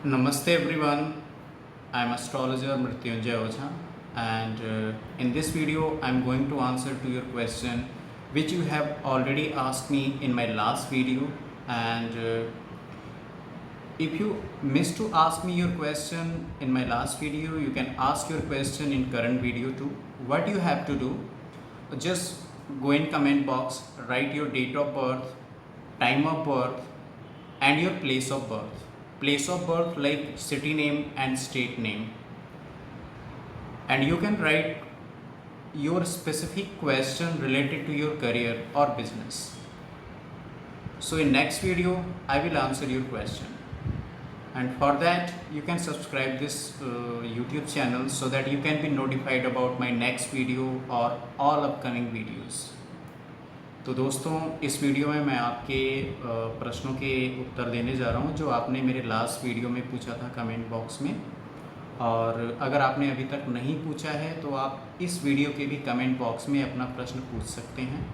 Namaste everyone, I am astrologer Mrityunjay Oza, and in this video I am going to answer to your question which you have already asked me in my last video. And if you missed to ask me your question in my last video, you can ask your question in current video too. What you have to do, just go in comment box, write your date of birth, time of birth and your place of birth. Place of birth like city name and state name, and you can write your specific question related to your career or business. So in next video I will answer your question, and for that you can subscribe this YouTube channel so that you can be notified about my next video or all upcoming videos. तो दोस्तों, इस video में मैं आपके प्रश्नों के उत्तर देने जा रहा हूं जो आपने मेरे लास्ट वीडियो में पूछा था कमेंट बॉक्स में। और अगर आपने अभी तक नहीं पूछा है तो आप इस वीडियो के भी कमेंट बॉक्स में अपना प्रश्न पूछ सकते हैं,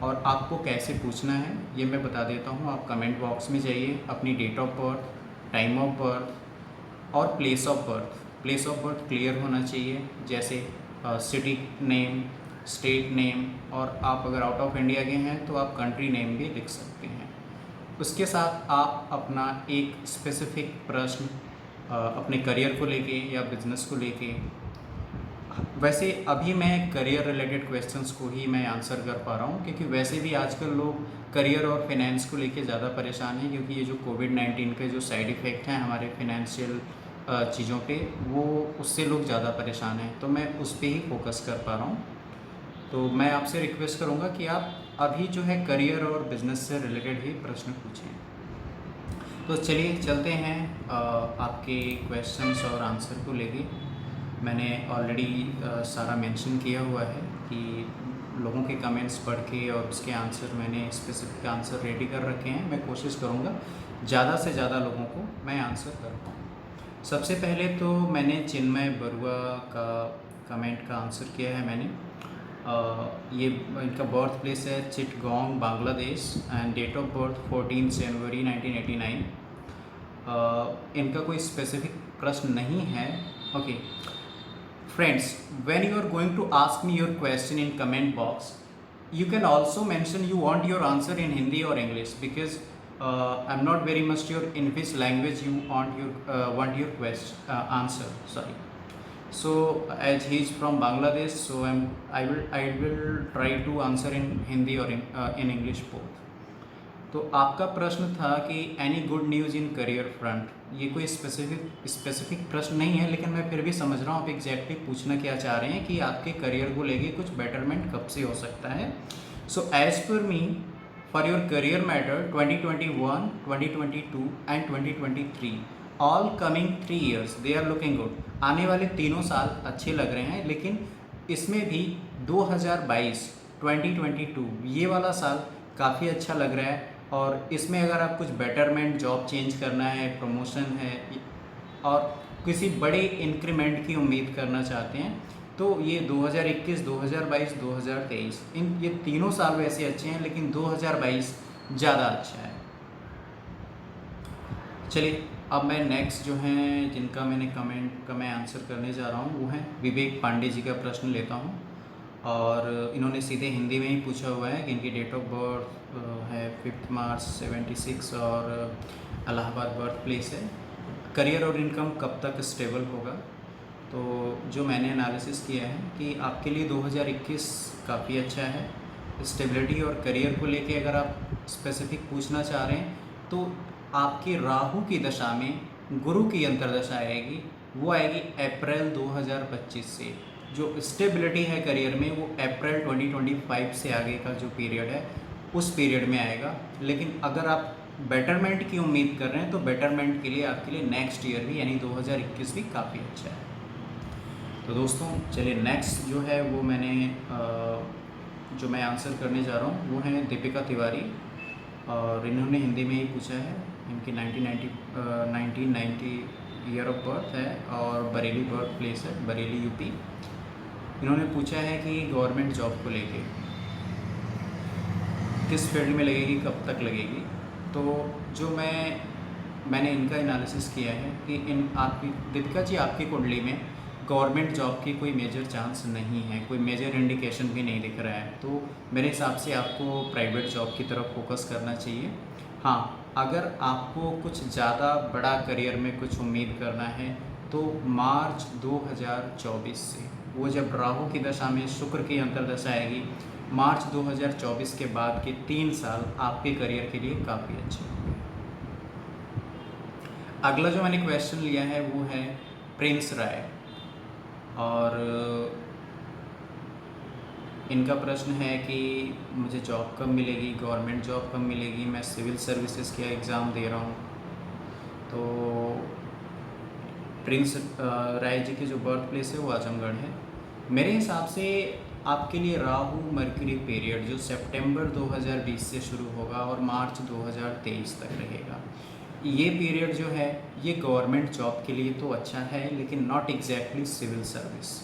और आपको कैसे पूछना है ये मैं बता देता हूं। आप कमेंट बॉक्स में जाइए, अपनी date of birth, time of birth और place of birth. Place of birth clear होना चाहिए, जैसे सिटी नेम, स्टेट नेम, और आप अगर आउट ऑफ इंडिया के हैं तो आप कंट्री नेम भी लिख सकते हैं। उसके साथ आप अपना एक स्पेसिफिक प्रश्न अपने करियर को लेके या बिजनेस को लेके, वैसे अभी मैं करियर रिलेटेड क्वेश्चंस को ही मैं आंसर कर पा रहा हूँ, क्योंकि वैसे भी आजकल लोग करियर और फाइनेंस को लेके ज़्यादा परेशान हैं, क्योंकि ये जो कोविड-19 के जो साइड इफ़ेक्ट हैं हमारे फाइनेंशियल चीज़ों पे, वो उससे लोग ज़्यादा परेशान हैं, तो मैं उस पर ही फोकस कर पा रहा हूँ। तो मैं आपसे रिक्वेस्ट करूंगा कि आप अभी जो है करियर और बिज़नेस से रिलेटेड ही प्रश्न पूछें। तो चलिए चलते हैं आपके क्वेश्चंस और आंसर को लेके। मैंने ऑलरेडी सारा मेंशन किया हुआ है कि लोगों के कमेंट्स पढ़ के और उसके आंसर मैंने स्पेसिफिक आंसर रेडी कर रखे हैं। मैं कोशिश करूँगा ज़्यादा से ज़्यादा लोगों को मैं आंसर कर पाऊँ। सबसे पहले तो मैंने चिन्मय बरुआ का कमेंट का आंसर किया है मैंने। ये इनका बर्थ प्लेस है Chittagong, Bangladesh, and date of birth 14 January 1989। इनका कोई स्पेसिफिक प्रश्न नहीं है। Okay friends, when you are going to ask me your question in comment box, you can also mention you want your answer in Hindi or English, because I'm not very much sure in which language you want your question answer. Sorry. So as he is from Bangladesh, so I will try to answer in Hindi or in English both. तो आपका प्रश्न था कि any good news in career front. ये कोई specific प्रश्न नहीं है, लेकिन मैं फिर भी समझ रहा हूँ आप एग्जैक्टली पूछना क्या चाह रहे हैं कि आपके करियर को लेके कुछ बेटरमेंट कब से हो सकता है। So as per me, for your career matter 2021, 2022 and 2023, all coming 3 years they are looking good. आने वाले तीनों साल अच्छे लग रहे हैं, लेकिन इसमें भी 2022, 2022 ये वाला साल काफ़ी अच्छा लग रहा है। और इसमें अगर आप कुछ बेटरमेंट, जॉब चेंज करना है, प्रमोशन है, और किसी बड़े इंक्रीमेंट की उम्मीद करना चाहते हैं, तो ये 2021, 2022, 2023 ये तीनों साल वैसे अच्छे हैं, लेकिन 2022 ज़्यादा अच्छा है। चलिए अब मैं नेक्स्ट जो हैं जिनका मैंने कमेंट का मैं आंसर करने जा रहा हूँ वो हैं विवेक पांडे जी का प्रश्न लेता हूँ। और इन्होंने सीधे हिंदी में ही पूछा हुआ है कि इनकी डेट ऑफ बर्थ है 5 मार्च 76 और इलाहाबाद बर्थ प्लेस है। करियर और इनकम कब तक स्टेबल होगा? तो जो मैंने एनालिसिस किया है कि आपके लिए 2021 काफ़ी अच्छा है। स्टेबिलिटी और करियर को लेके अगर आप स्पेसिफिक पूछना चाह रहे हैं तो आपकी राहु की दशा में गुरु की अंतर्दशा आएगी, वो आएगी अप्रैल 2025 से। जो स्टेबिलिटी है करियर में वो अप्रैल 2025 से आगे का जो पीरियड है उस पीरियड में आएगा। लेकिन अगर आप बेटरमेंट की उम्मीद कर रहे हैं तो बेटरमेंट के लिए आपके लिए नेक्स्ट ईयर भी यानी 2021 भी काफ़ी अच्छा है। तो दोस्तों चलिए नेक्स्ट जो है वो जो मैं आंसर करने जा रहा हूँ वो है दीपिका तिवारी, और इन्होंने हिंदी में ही पूछा है। इनकी 1990 ईयर ऑफ बर्थ है और बरेली बर्थ प्लेस है, बरेली यूपी। इन्होंने पूछा है कि गवर्नमेंट जॉब को लेके किस फील्ड में लगेगी, कब तक लगेगी। तो जो मैं मैंने इनका एनालिसिस किया है कि इन आपकी दीपिका जी आपकी कुंडली में गवर्नमेंट जॉब की कोई मेजर चांस नहीं है, कोई मेजर इंडिकेशन भी नहीं दिख रहा है। तो मेरे हिसाब से आपको प्राइवेट जॉब की तरफ फोकस करना चाहिए। हाँ, अगर आपको कुछ ज़्यादा बड़ा करियर में कुछ उम्मीद करना है तो मार्च 2024 से, वो जब राहु की दशा में शुक्र की अंतर्दशा आएगी, मार्च 2024 के बाद के 3 साल आपके करियर के लिए काफ़ी अच्छे होंगे। अगला जो मैंने क्वेश्चन लिया है वो है प्रिंस राय, और इनका प्रश्न है कि मुझे जॉब कब मिलेगी, गवर्नमेंट जॉब कब मिलेगी, मैं सिविल सर्विसेज का एग्ज़ाम दे रहा हूँ। तो प्रिंस राय जी की जो बर्थ प्लेस है वो आजमगढ़ है। मेरे हिसाब से आपके लिए राहु मरकरी पीरियड जो सितंबर 2020 से शुरू होगा और मार्च 2023 तक रहेगा, ये पीरियड जो है ये गवर्नमेंट जॉब के लिए तो अच्छा है, लेकिन नॉट एग्जैक्टली सिविल सर्विस।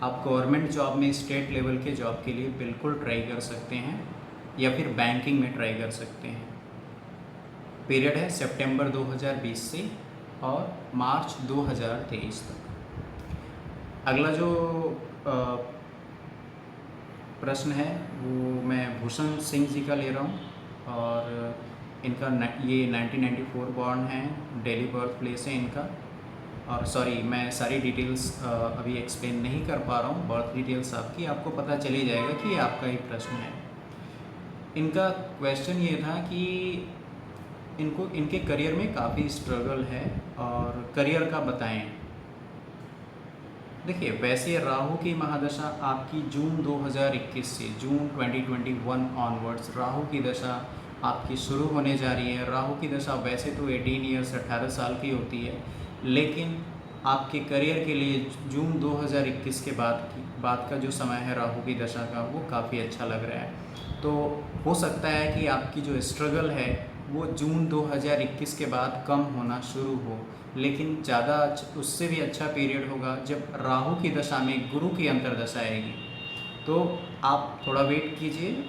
आप गवर्नमेंट जॉब में स्टेट लेवल के जॉब के लिए बिल्कुल ट्राई कर सकते हैं, या फिर बैंकिंग में ट्राई कर सकते हैं। पीरियड है सितंबर 2020 से और मार्च 2023 तक। अगला जो प्रश्न है वो मैं भूषण सिंह जी का ले रहा हूँ, और इनका ये 1994 बॉर्न है, दिल्ली बर्थ प्लेस है इनका। और सॉरी, मैं सारी डिटेल्स अभी एक्सप्लेन नहीं कर पा रहा हूँ, बर्थ डिटेल्स आपको पता चली जाएगा कि ये आपका ही प्रश्न है। इनका क्वेश्चन ये था कि इनके करियर में काफ़ी स्ट्रगल है और करियर का बताएं। देखिए, वैसे राहु की महादशा आपकी जून 2021 से जून 2021 ऑनवर्ड्स राहु की दशा आपकी शुरू होने जा रही है। राहु की दशा वैसे तो 18 ईयर्स 18 साल की होती है, लेकिन आपके करियर के लिए जून 2021 के बाद का जो समय है राहु की दशा का, वो काफ़ी अच्छा लग रहा है। तो हो सकता है कि आपकी जो स्ट्रगल है वो जून 2021 के बाद कम होना शुरू हो, लेकिन ज़्यादा उससे भी अच्छा पीरियड होगा जब राहु की दशा में गुरु की अंतर्दशा आएगी। तो आप थोड़ा वेट कीजिए,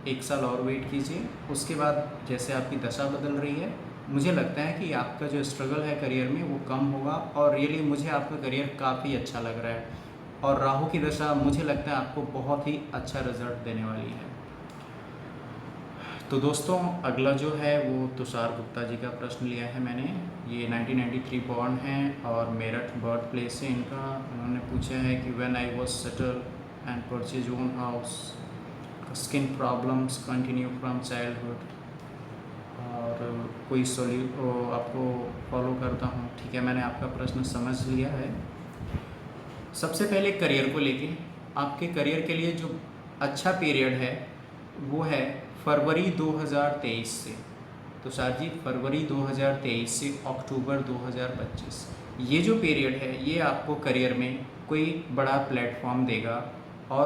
1 साल और वेट कीजिए। उसके बाद जैसे आपकी दशा बदल रही है, मुझे लगता है कि आपका जो स्ट्रगल है करियर में वो कम होगा, और रियली मुझे आपका करियर काफ़ी अच्छा लग रहा है, और राहु की दशा मुझे लगता है आपको बहुत ही अच्छा रिजल्ट देने वाली है। तो दोस्तों, अगला जो है वो तुषार गुप्ता जी का प्रश्न लिया है मैंने। ये 1993 बॉर्न है और मेरठ बर्थ प्लेस है इनका। उन्होंने पूछा है कि when I was settle and purchase own house, skin problems continue from childhood, और कोई आपको फॉलो करता हूँ। ठीक है, मैंने आपका प्रश्न समझ लिया है। सबसे पहले करियर को लेके, आपके करियर के लिए जो अच्छा पीरियड है वो है फरवरी 2023 से। तो सर जी, फरवरी 2023 से अक्टूबर 2025, ये जो पीरियड है ये आपको करियर में कोई बड़ा प्लेटफॉर्म देगा और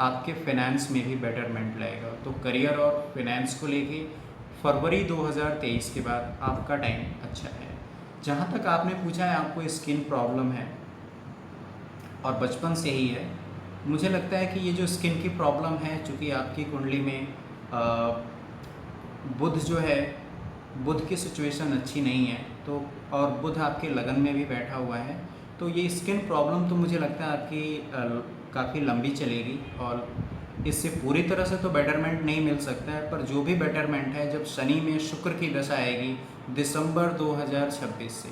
आपके फाइनेंस में भी बेटरमेंट लाएगा। तो करियर और फाइनेंस को लेके फरवरी 2023 के बाद आपका टाइम अच्छा है। जहाँ तक आपने पूछा है आपको स्किन प्रॉब्लम है और बचपन से ही है, मुझे लगता है कि ये जो स्किन की प्रॉब्लम है, चूँकि आपकी कुंडली में बुध जो है, बुध की सिचुएशन अच्छी नहीं है, तो और बुध आपके लगन में भी बैठा हुआ है, तो ये स्किन प्रॉब्लम तो मुझे लगता है आपकी काफ़ी लंबी चलेगी, और इससे पूरी तरह से तो बेटरमेंट नहीं मिल सकता है, पर जो भी बेटरमेंट है जब शनि में शुक्र की दशा आएगी दिसंबर 2026 से,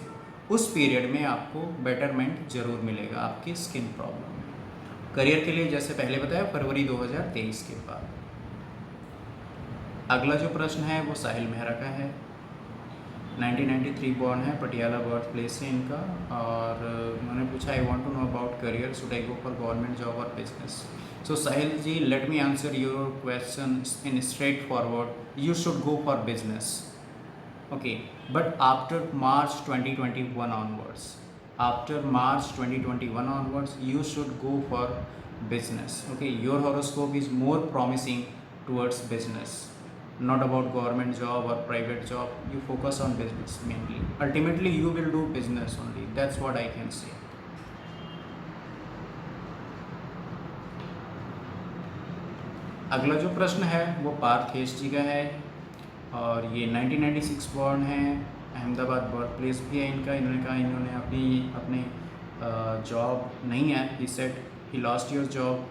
उस पीरियड में आपको बेटरमेंट ज़रूर मिलेगा आपकी स्किन प्रॉब्लम में। करियर के लिए जैसे पहले बताया फरवरी 2023 के बाद। अगला जो प्रश्न है वो साहिल मेहरा का है। 1993 बॉर्न है, पटियाला बर्थ प्लेस है इनका, और उन्होंने पूछा I want to know about career, should I go for government job और business. So Sahil ji, let me answer your question in straightforward, you should go for business, okay, but after March 2021 onwards, after March 2021 onwards you should go for business. Okay, your horoscope is more promising towards business, not about government job or private job. You focus on business mainly. Ultimately you will do business only, that's what I can say. अगला जो प्रश्न है वो पार्थेश जी का है। और ये 1996 born है, अहमदाबाद बर्थ प्लेस भी है इनका। इन्होंने कहा इन्होंने अपने जॉब नहीं है, he said he lost your job,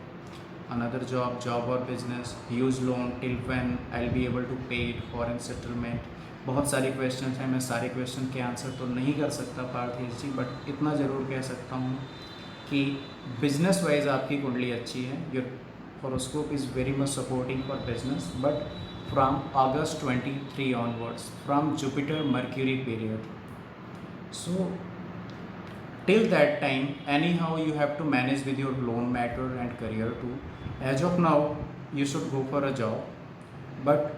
another job और business, use loan, till when I will be able to pay it, foreign settlement. बहुत सारे क्वेश्चन हैं, मैं सारे क्वेश्चन के आंसर तो नहीं कर सकता पार्थेश जी, बट इतना ज़रूर कह सकता हूँ कि बिजनेस वाइज आपकी कुंडली अच्छी है। Your horoscope is very much supporting for business, but from August 23 onwards, from Jupiter Mercury period, so till that time anyhow you have to manage with your loan matter and career too. As of now you should go for a job, but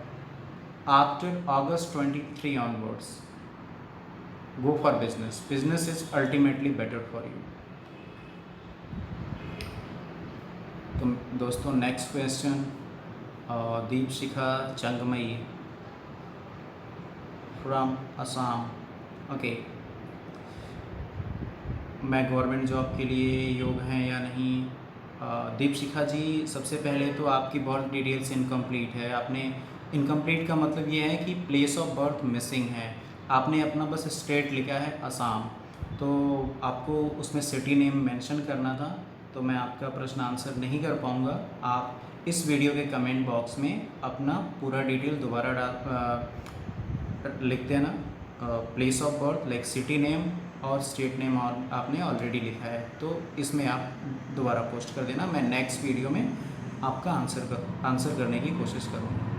after August 23 onwards go for business is ultimately better for you. तो दोस्तों next question, Deepshikha Changmai from Assam. Okay, मैं government job के लिए योग्य हैं या नहीं? दीपशिखा जी, सबसे पहले तो आपकी बर्थ डिटेल्स इनकम्प्लीट है। आपने इनकम्प्लीट का मतलब ये है कि प्लेस ऑफ बर्थ मिसिंग है। आपने अपना बस स्टेट लिखा है असम, तो आपको उसमें सिटी नेम मेंशन करना था, तो मैं आपका प्रश्न आंसर नहीं कर पाऊँगा। आप इस वीडियो के कमेंट बॉक्स में अपना पूरा डिटेल दोबारा लिख देना, place of birth like city name और स्टेट नेम और आपने ऑलरेडी लिखा है, तो इसमें आप दोबारा पोस्ट कर देना। मैं नेक्स्ट वीडियो में आपका आंसर करने की कोशिश करूँगा।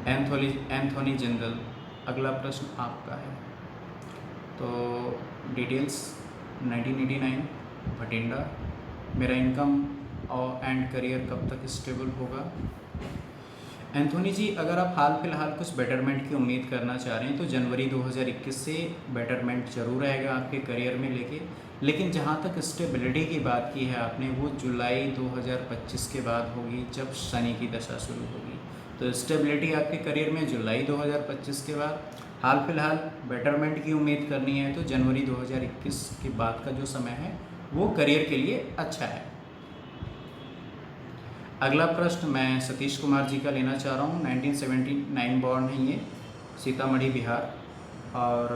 एंथोनी जिंदल, अगला प्रश्न आपका है। तो डिटेल्स 1989 भटिंडा, मेरा इनकम और एंड करियर कब तक स्टेबल होगा? एंथोनी जी, अगर आप हाल फिलहाल कुछ बेटरमेंट की उम्मीद करना चाह रहे हैं तो जनवरी 2021 से बेटरमेंट ज़रूर आएगा आपके करियर में लेकिन जहाँ तक स्टेबिलिटी की बात की है आपने, वो जुलाई 2025 के बाद होगी, जब शनि की दशा शुरू होगी। तो स्टेबिलिटी आपके करियर में जुलाई 2025 के बाद। हाल फिलहाल बेटरमेंट की उम्मीद करनी है तो जनवरी 2021 के बाद का जो समय है वो करियर के लिए अच्छा है। अगला प्रश्न मैं सतीश कुमार जी का लेना चाह रहा हूँ। 1979 बॉर्न है ये, सीतामढ़ी बिहार, और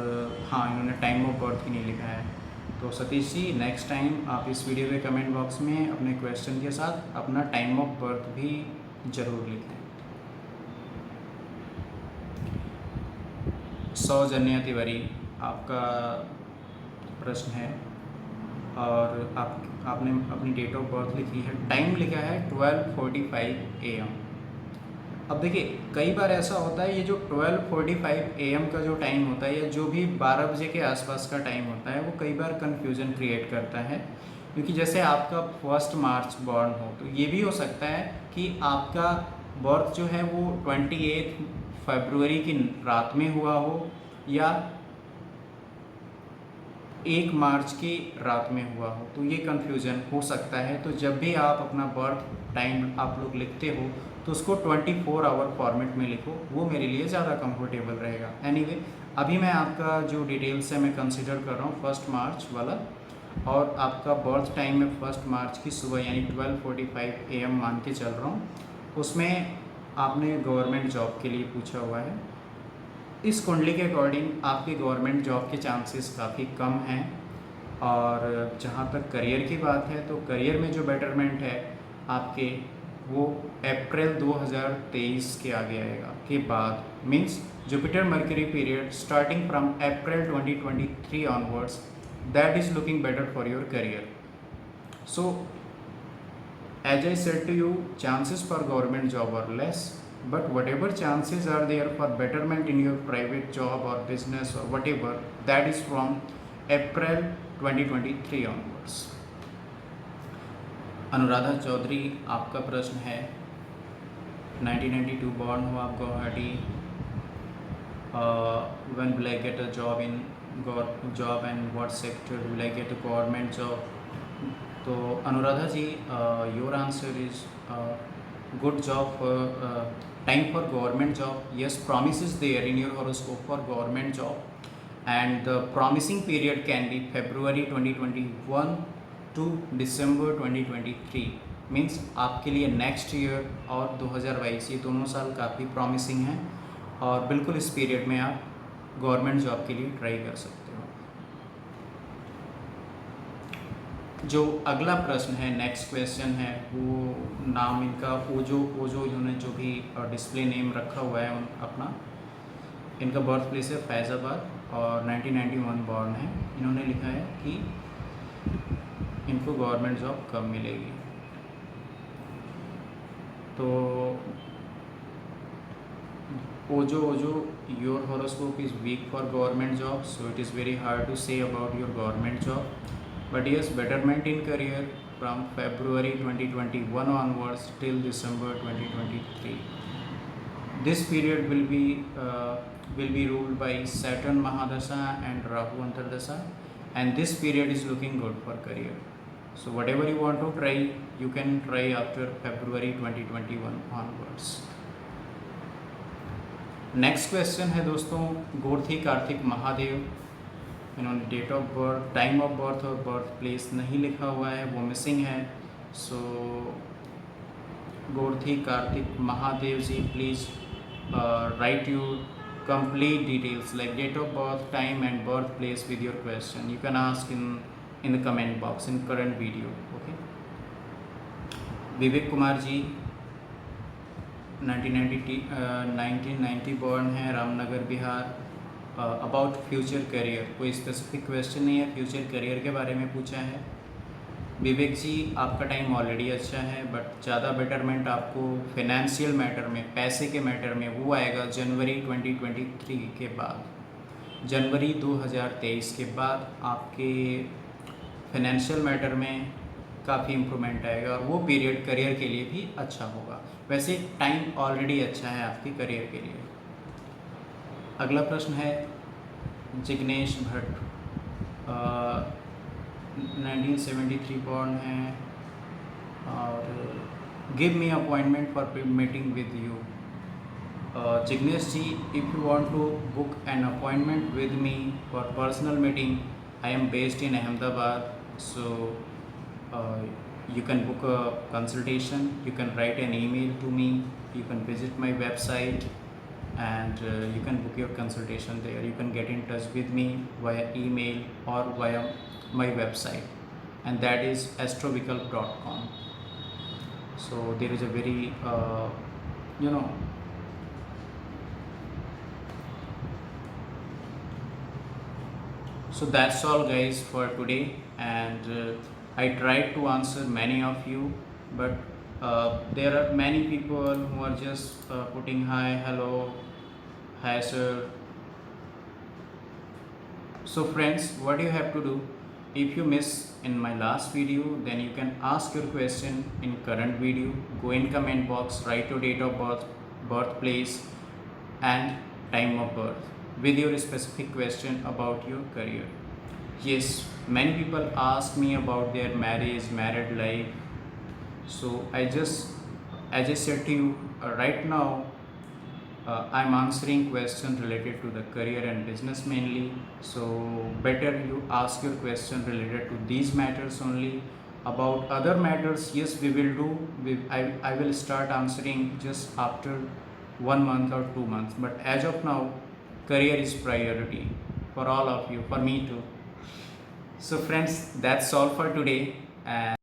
हाँ, इन्होंने टाइम ऑफ बर्थ ही नहीं लिखा है। तो सतीश जी, नेक्स्ट टाइम आप इस वीडियो के कमेंट बॉक्स में अपने क्वेश्चन के साथ अपना टाइम ऑफ बर्थ भी ज़रूर लिखें। सौजन्या तिवारी, आपका प्रश्न है और आपने अपनी डेट ऑफ बर्थ लिखी है, टाइम लिखा है 12:45 AM। अब देखिए, कई बार ऐसा होता है, ये जो 12:45 AM का जो टाइम होता है या जो भी 12 बजे के आसपास का टाइम होता है, वो कई बार कन्फ्यूज़न क्रिएट करता है, क्योंकि जैसे आपका 1 मार्च बॉर्न हो तो ये भी हो सकता है कि आपका बर्थ जो है वो 28 फरवरी की रात में हुआ हो या 1 मार्च की रात में हुआ हो, तो ये कन्फ्यूज़न हो सकता है। तो जब भी आप अपना बर्थ टाइम आप लोग लिखते हो तो उसको 24 आवर फॉर्मेट में लिखो, वो मेरे लिए ज़्यादा कंफर्टेबल रहेगा। एनीवे, अभी मैं आपका जो डिटेल्स है मैं कंसिडर कर रहा हूँ 1 मार्च वाला, और आपका बर्थ टाइम में 1 मार्च की सुबह यानी 12:45 AM मान के चल रहा हूँ। उसमें आपने गवर्नमेंट जॉब के लिए पूछा हुआ है। इस कुंडली के अकॉर्डिंग आपके गवर्नमेंट जॉब के चांसेस काफ़ी कम हैं, और जहाँ तक करियर की बात है तो करियर में जो बेटरमेंट है आपके, वो अप्रैल 2023 के आगे आएगा के बाद, means Jupiter mercury period starting from April 2023 onwards, that is looking better for your career. So as I said to you, chances for government job are less, but whatever chances are there for betterment in your private job or business or whatever, that is from April 2023 onwards. Anuradha Chaudhary, आपका प्रश्न है 1992 born हो आप, Guwahati, when will I get a job in job and what sector will I get a government job? तो Anuradha ji, your answer is good job, time for government job. Yes, promise is there in your horoscope for government job, and the promising period can be February 2021 to December 2023, means आपके लिए next year और 2022 ये दोनों साल काफ़ी promising हैं और बिल्कुल इस पीरियड में आप गवर्नमेंट जॉब के लिए ट्राई कर सकते हो। जो अगला प्रश्न है, नेक्स्ट क्वेश्चन है, वो नाम इनका ओजो इन्होंने जो भी डिस्प्ले नेम रखा हुआ है अपना, इनका बर्थ प्लेस है फैज़ाबाद और 1991 बॉर्न है। इन्होंने लिखा है कि इनको गवर्नमेंट जॉब कब मिलेगी। तो Ojo your horoscope is weak for government job, so it is very hard to say about your government job, but yes, betterment in career from February 2021 onwards till December 2023. This period will be ruled by Saturn Mahadasha and Rahu Antardasha, and this period is looking good for career. So whatever you want to try, you can try after February 2021 onwards. Next question है दोस्तों, गोरथी कार्तिक महादेव। इन्होंने date of birth, time of birth और birth place नहीं लिखा हुआ है, वो missing है। So Gorthi Kartik Mahadev ji, please write your complete details like date of birth, time and birth place with your question. You can ask in the comment box in current video. Okay. Vivek Kumar ji 1990 born है, Ramnagar Bihar. About future career, कोई specific question नहीं है, future career के बारे में पूछा है। विवेक जी, आपका टाइम ऑलरेडी अच्छा है, बट ज़्यादा बेटरमेंट आपको फिनेंशियल मैटर में, पैसे के मैटर में वो आएगा जनवरी 2023 के बाद। जनवरी 2023 के बाद आपके फिनेंशियल मैटर में काफ़ी इम्प्रूवमेंट आएगा और वो पीरियड करियर के लिए भी अच्छा होगा। वैसे टाइम ऑलरेडी अच्छा है आपकी करियर के लिए। अगला प्रश्न है जिग्नेश भट्ट, 1973 बॉर्न है और give me appointment for meeting with you. Jignesh ji, if you want to book an appointment with me for personal meeting, I am based in Ahmedabad, so you can book a consultation, you can write an email to me, you can visit my website and you can book your consultation there. You can get in touch with me via email or via my website, and that is astrovikalp.com. So there is a very so that's all guys for today, and I tried to answer many of you, but there are many people who are just putting hi, hello, hi sir. So friends, what you have to do, if you miss in my last video, then you can ask your question in current video. Go in comment box, write your date of birth, birthplace and time of birth with your specific question about your career. Yes, many people ask me about their married life. So as I said to you, right now I'm answering questions related to the career and business mainly. So better you ask your question related to these matters only. About other matters, yes, we will do. I will start answering just after 1 month or 2 months. But as of now, career is priority for all of you, for me too. So friends, that's all for today. And